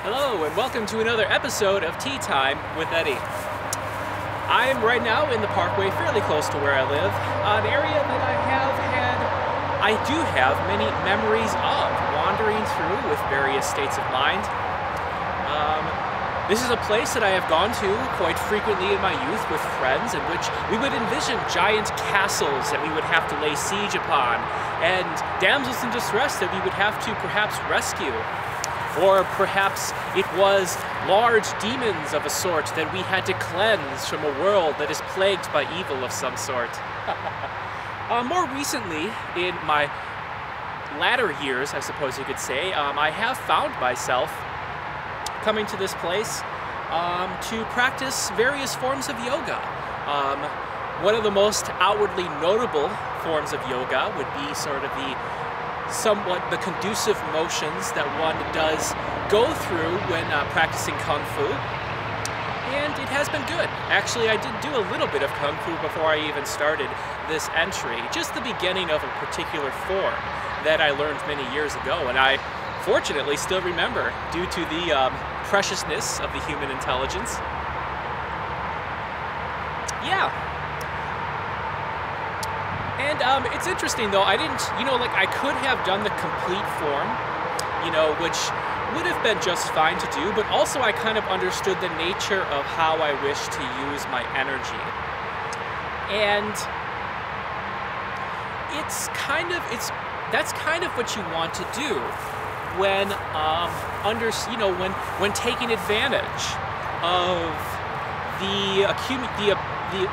Hello and welcome to another episode of Tea Time with Eddie. I'm right now in the Parkway, fairly close to where I live, an area that I do have many memories of wandering through with various states of mind. This is a place that I have gone to quite frequently in my youth with friends, in which we would envision giant castles that we would have to lay siege upon, and damsels in distress that we would have to perhaps rescue. Or perhaps it was large demons of a sort that we had to cleanse from a world that is plagued by evil of some sort. More recently, in my latter years, I suppose you could say, I have found myself coming to this place to practice various forms of yoga. One of the most outwardly notable forms of yoga would be sort of somewhat the conducive motions that one does go through when practicing Kung Fu. And it has been good. Actually, I did do a little bit of Kung Fu before I even started this entry. Just the beginning of a particular form that I learned many years ago, and I fortunately still remember due to the preciousness of the human intelligence. Yeah. And it's interesting though, I didn't, I could have done the complete form, which would have been just fine to do, but also I kind of understood the nature of how I wish to use my energy. And that's kind of what you want to do when when taking advantage of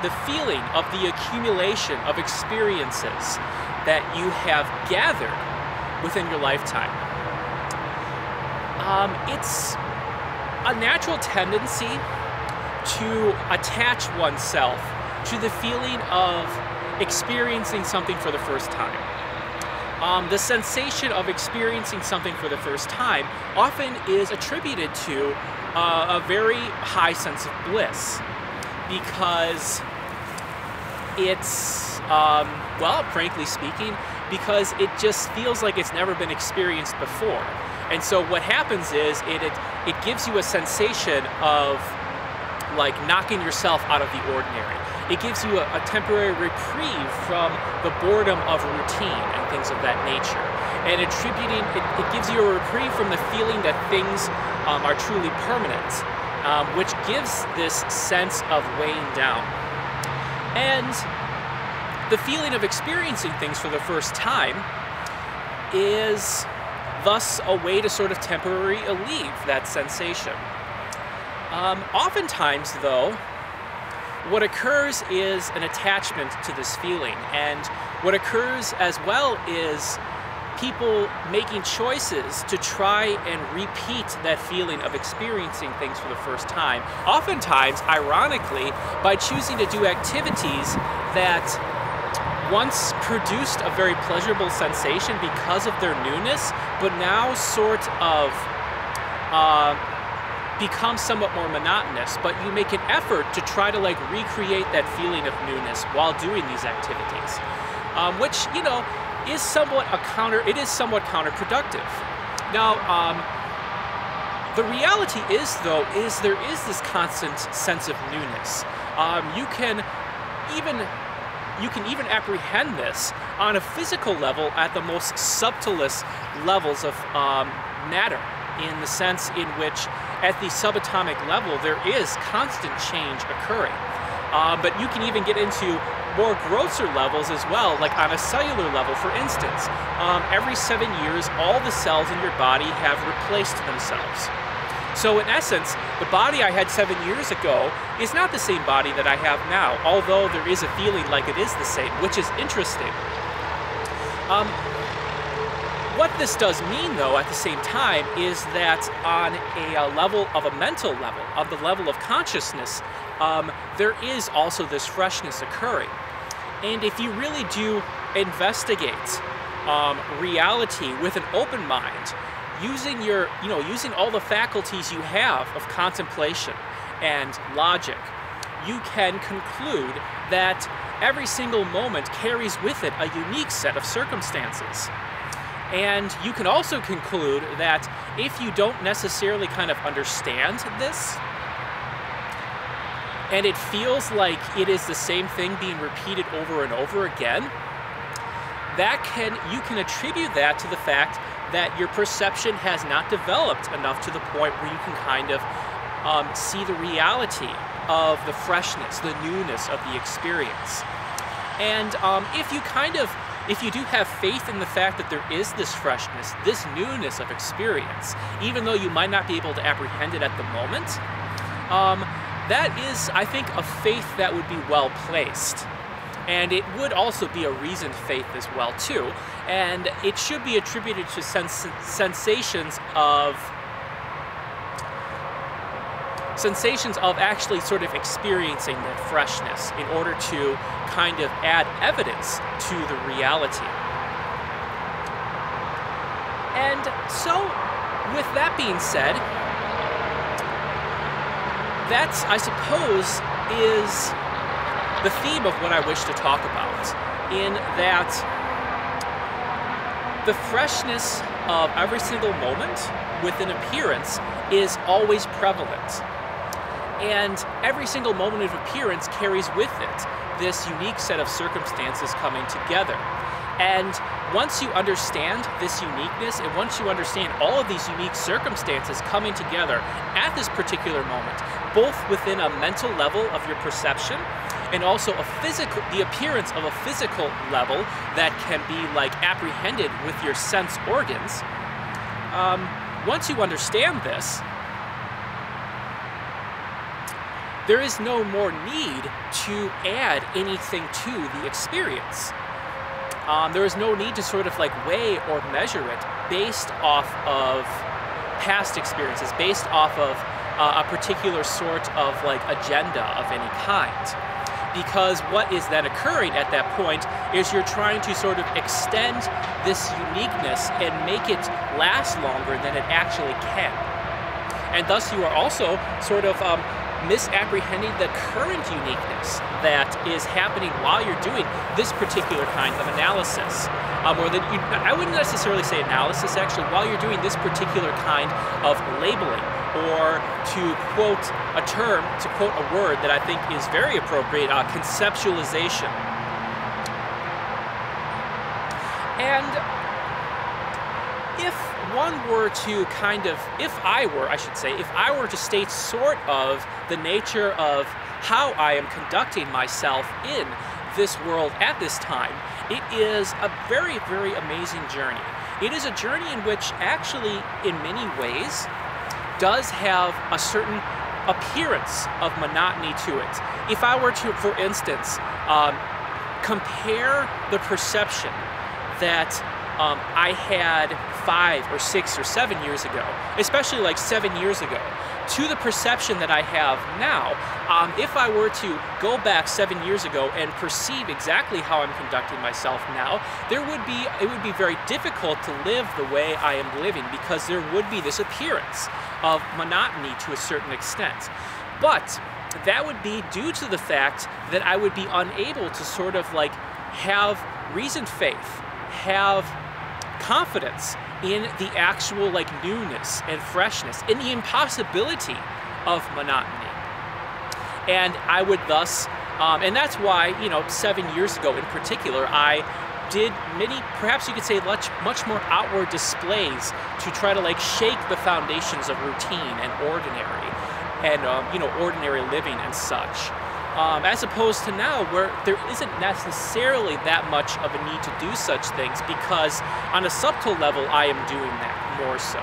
the feeling of the accumulation of experiences that you have gathered within your lifetime. It's a natural tendency to attach oneself to the feeling of experiencing something for the first time. The sensation of experiencing something for the first time often is attributed to a very high sense of bliss, because it's, well, frankly speaking, because it just feels like it's never been experienced before. And so what happens is it gives you a sensation of like knocking yourself out of the ordinary. It gives you a temporary reprieve from the boredom of routine and things of that nature. And it gives you a reprieve from the feeling that things are truly permanent, which gives this sense of weighing down. And the feeling of experiencing things for the first time is thus a way to sort of temporarily alleviate that sensation. Oftentimes, though, what occurs is an attachment to this feeling, and what occurs as well is people making choices to try and repeat that feeling of experiencing things for the first time, oftentimes, ironically, by choosing to do activities that once produced a very pleasurable sensation because of their newness, but now sort of become somewhat more monotonous, but you make an effort to try to recreate that feeling of newness while doing these activities, which, is somewhat counterproductive. Now, the reality is, though, there is this constant sense of newness. You can even apprehend this on a physical level at the most subtlest levels of matter, in the sense in which at the subatomic level there is constant change occurring. But you can even get into more grosser levels as well, like on a cellular level, for instance. Every 7 years, all the cells in your body have replaced themselves. So in essence, the body I had 7 years ago is not the same body that I have now, although there is a feeling like it is the same, which is interesting. What this does mean, though, at the same time, is that on a level of a mental level, of the level of consciousness, there is also this freshness occurring. And if you really do investigate reality with an open mind, using using all the faculties you have of contemplation and logic, you can conclude that every single moment carries with it a unique set of circumstances. And you can also conclude that if you don't necessarily kind of understand this, and it feels like it is the same thing being repeated over and over again, you can attribute that to the fact that your perception has not developed enough to the point where you can kind of see the reality of the freshness, the newness of the experience. And if you do have faith in the fact that there is this freshness, this newness of experience, even though you might not be able to apprehend it at the moment, that is, I think, a faith that would be well placed. And it would also be a reasoned faith as well, too. And it should be attributed to sensations of actually sort of experiencing that freshness in order to kind of add evidence to the reality. And so, with that being said, that, I suppose, is the theme of what I wish to talk about, in that the freshness of every single moment with an appearance is always prevalent. And every single moment of appearance carries with it this unique set of circumstances coming together. And once you understand this uniqueness, and once you understand all of these unique circumstances coming together at this particular moment, both within a mental level of your perception and also the appearance of a physical level that can be like apprehended with your sense organs, once you understand this, there is no more need to add anything to the experience. There is no need to sort of like weigh or measure it based off of past experiences, based off of a particular sort of like agenda of any kind. Because what is then occurring at that point is you're trying to sort of extend this uniqueness and make it last longer than it actually can. And thus you are also sort of misapprehending the current uniqueness that is happening while you're doing this particular kind of analysis. I wouldn't necessarily say analysis, actually, while you're doing this particular kind of labeling, or to quote a term, to quote a word that I think is very appropriate, conceptualization. And if one were to kind of, if I were to state sort of the nature of how I am conducting myself in this world at this time, it is a very, very amazing journey. It is a journey in which actually, in many ways, does have a certain appearance of monotony to it. If I were to, for instance, compare the perception that I had 5 or 6 or 7 years ago, especially like 7 years ago, to the perception that I have now, if I were to go back 7 years ago and perceive exactly how I'm conducting myself now, it would be very difficult to live the way I am living, because there would be this appearance of monotony to a certain extent. But that would be due to the fact that I would be unable to sort of like have reasoned faith, have confidence in the actual like newness and freshness, in the impossibility of monotony. And I would thus, and that's why, 7 years ago in particular, I did many, perhaps you could say much more outward displays to try to like shake the foundations of routine and ordinary, and ordinary living and such. As opposed to now, where there isn't necessarily that much of a need to do such things, because on a subtle level I am doing that more so.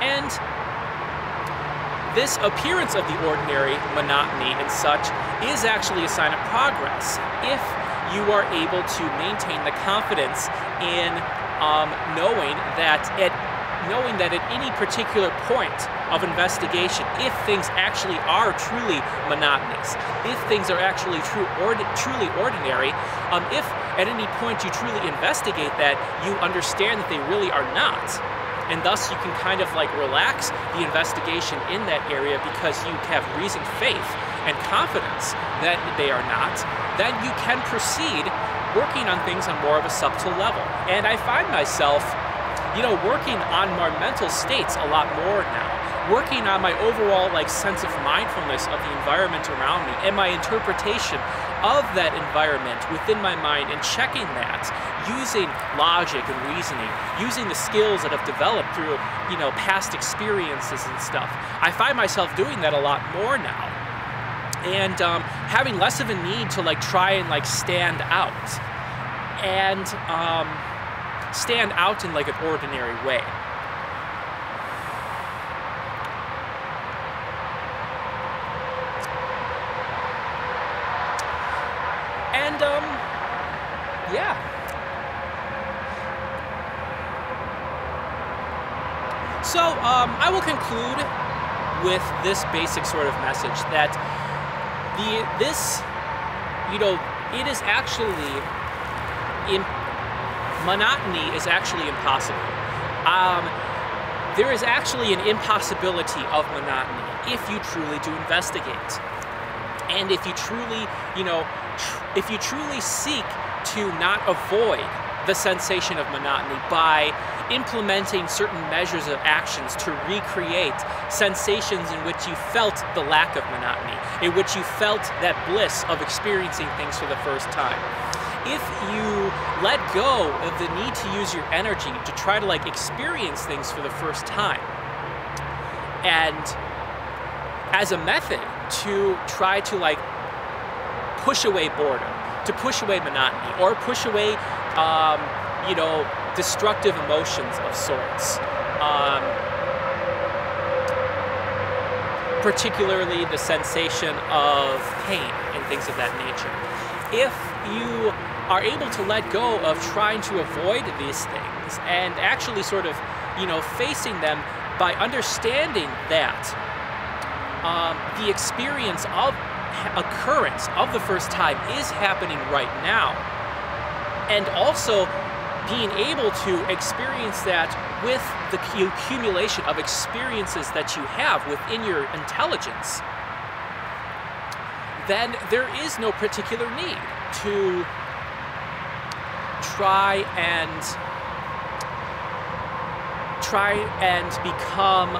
And this appearance of the ordinary, monotony and such, is actually a sign of progress if you are able to maintain the confidence in knowing that at any particular point of investigation, if things actually are truly monotonous, if things are actually truly ordinary, if at any point you truly investigate that, you understand that they really are not. And thus you can kind of like relax the investigation in that area because you have reasoned faith and confidence that they are not. Then you can proceed working on things on more of a subtle level. And I find myself, working on my mental states a lot more now. Working on my overall sense of mindfulness of the environment around me and my interpretation of that environment within my mind, and checking that using logic and reasoning, using the skills that I've developed through past experiences and stuff. I find myself doing that a lot more now, and having less of a need to try and stand out and stand out in an ordinary way. And, yeah. So, I will conclude with this basic sort of message that it is actually, monotony is actually impossible. There is actually an impossibility of monotony if you truly do investigate. And if you truly, if you truly seek to not avoid the sensation of monotony by implementing certain measures of actions to recreate sensations in which you felt the lack of monotony, in which you felt that bliss of experiencing things for the first time. If you let go of the need to use your energy to try to experience things for the first time, and as a method to try to push away boredom, to push away monotony, or push away destructive emotions of sorts, particularly the sensation of pain and things of that nature. If you are able to let go of trying to avoid these things and actually sort of, facing them by understanding that the experience of occurrence of the first time is happening right now, and also being able to experience that with the accumulation of experiences that you have within your intelligence, then there is no particular need to try and become,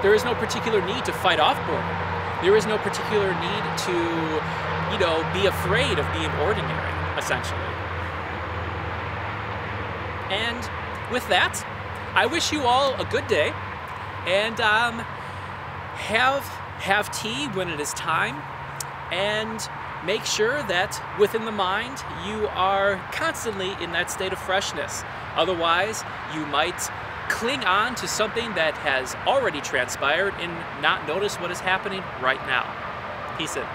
there is no particular need to fight off boredom. There is no particular need to, be afraid of being ordinary, essentially. And with that, I wish you all a good day, and have tea when it is time, and make sure that within the mind you are constantly in that state of freshness. Otherwise, you might cling on to something that has already transpired and not notice what is happening right now. Peace in.